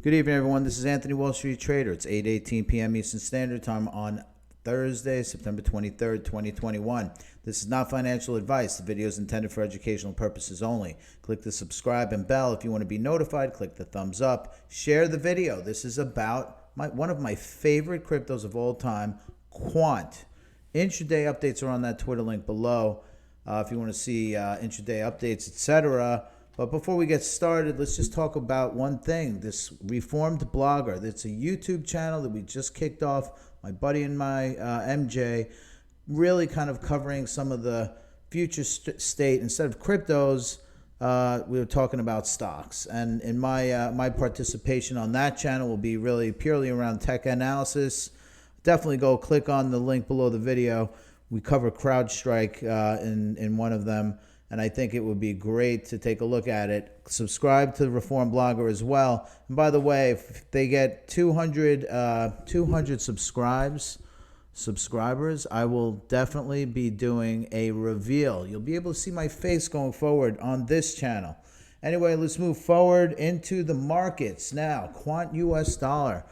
Good evening, everyone. This is Anthony, Wall Street Trader. It's 8:18 p.m. Eastern Standard Time on Thursday, September 23rd, 2021. This is not financial advice. The video is intended for educational purposes only. Click the subscribe and bell if you want to be notified. Click the thumbs up. Share the video. This is about one of my favorite cryptos of all time, Quant. Intraday updates are on that Twitter link below if you want to see intraday updates, etc. But before we get started, let's just talk about one thing. This Reformed Blogger, that's a YouTube channel that we just kicked off, my buddy and my MJ, really kind of covering some of the future state. Instead of cryptos, we were talking about stocks. And in my participation on that channel will be really purely around tech analysis. Definitely go click on the link below the video. We cover CrowdStrike in one of them. And I think it would be great to take a look at it. Subscribe to the Reform Blogger as well. And by the way, if they get 200 subscribers, I will definitely be doing a reveal. You'll be able to see my face going forward on this channel. Anyway, let's move forward into the markets now. Quant US dollar.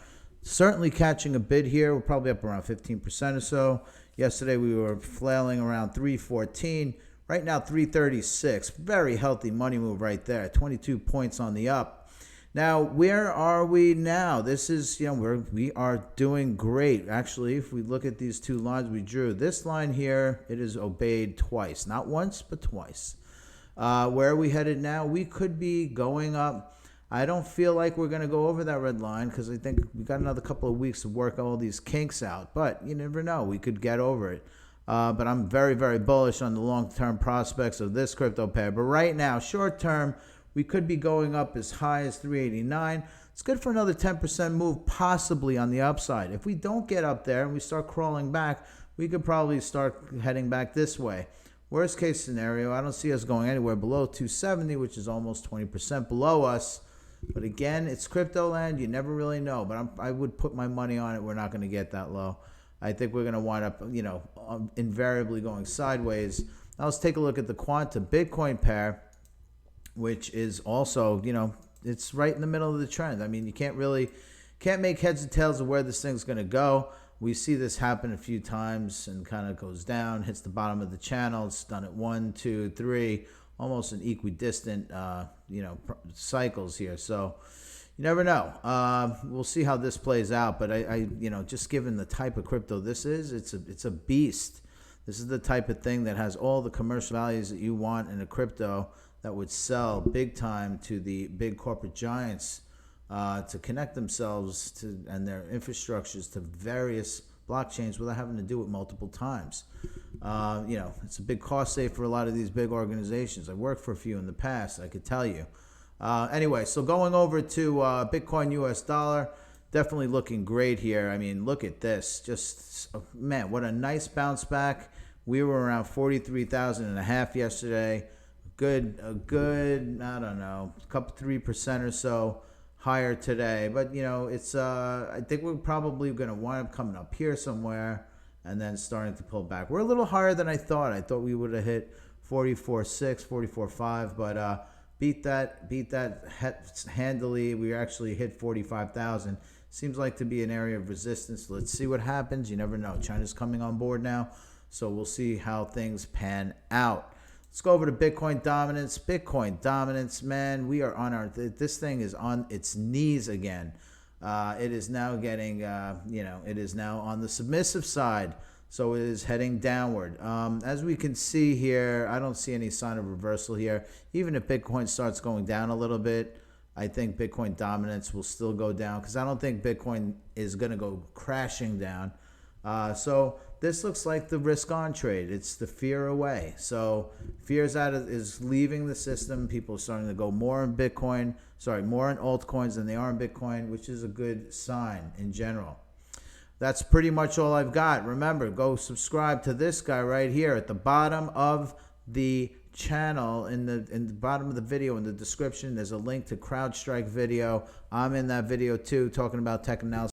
Certainly catching a bid here. We're probably up around 15% or so. Yesterday we were flailing around 314. Right now, 336. Very healthy money move right there. 22 points on the up. Now, where are we now? This is, we are doing great. Actually, if we look at these two lines we drew, this line here, it is obeyed twice. Not once, but twice. Where are we headed now? We could be going up. I don't feel like we're going to go over that red line because I think we got another couple of weeks to work all these kinks out. But you never know. We could get over it. But I'm very, very bullish on the long-term prospects of this crypto pair. But right now, short-term, we could be going up as high as 389. It's good for another 10% move, possibly on the upside. If we don't get up there and we start crawling back, we could probably start heading back this way. Worst case scenario, I don't see us going anywhere below 270, which is almost 20% below us. But again, it's crypto land. You never really know. But I would put my money on it. We're not going to get that low. I think we're going to wind up, invariably going sideways. Now let's take a look at the Quant to Bitcoin pair, which is also, it's right in the middle of the trend. I mean, you can't make heads or tails of where this thing's going to go. We see this happen a few times and kind of goes down, hits the bottom of the channel. It's done at 1, 2, 3, almost an equidistant, cycles here. So you never know. We'll see how this plays out. But I just given the type of crypto this is, it's a beast. This is the type of thing that has all the commercial values that you want in a crypto that would sell big time to the big corporate giants to connect themselves to and their infrastructures to various blockchains without having to do it multiple times. It's a big cost save for a lot of these big organizations. I worked for a few in the past, I could tell you. Anyway, so going over to Bitcoin US dollar, definitely looking great here. I mean, look at this. Just, man, what a nice bounce back. We were around 43,500 yesterday. A good, I don't know, couple 3% or so higher today. But, it's, I think we're probably going to wind up coming up here somewhere and then starting to pull back. We're a little higher than I thought. I thought we would have hit 44.6, 44.5, but beat that handily. We actually hit 45,000. Seems like to be an area of resistance. Let's see what happens. You never know. China's coming on board now, so we'll see how things pan out. Let's go over to Bitcoin dominance. Bitcoin dominance, man, we are on this thing is on its knees again. It is now getting, it is now on the submissive side. So it is heading downward. As we can see here, I don't see any sign of reversal here. Even if Bitcoin starts going down a little bit, I think Bitcoin dominance will still go down because I don't think Bitcoin is going to go crashing down. So this looks like the risk-on trade. It's the fear away. So fear is leaving the system. People are starting to go more in altcoins than they are in Bitcoin, which is a good sign in general. That's pretty much all I've got. Remember, go subscribe to this guy right here at the bottom of the channel. In the bottom of the video, in the description, there's a link to CrowdStrike video. I'm in that video too, talking about tech analysis.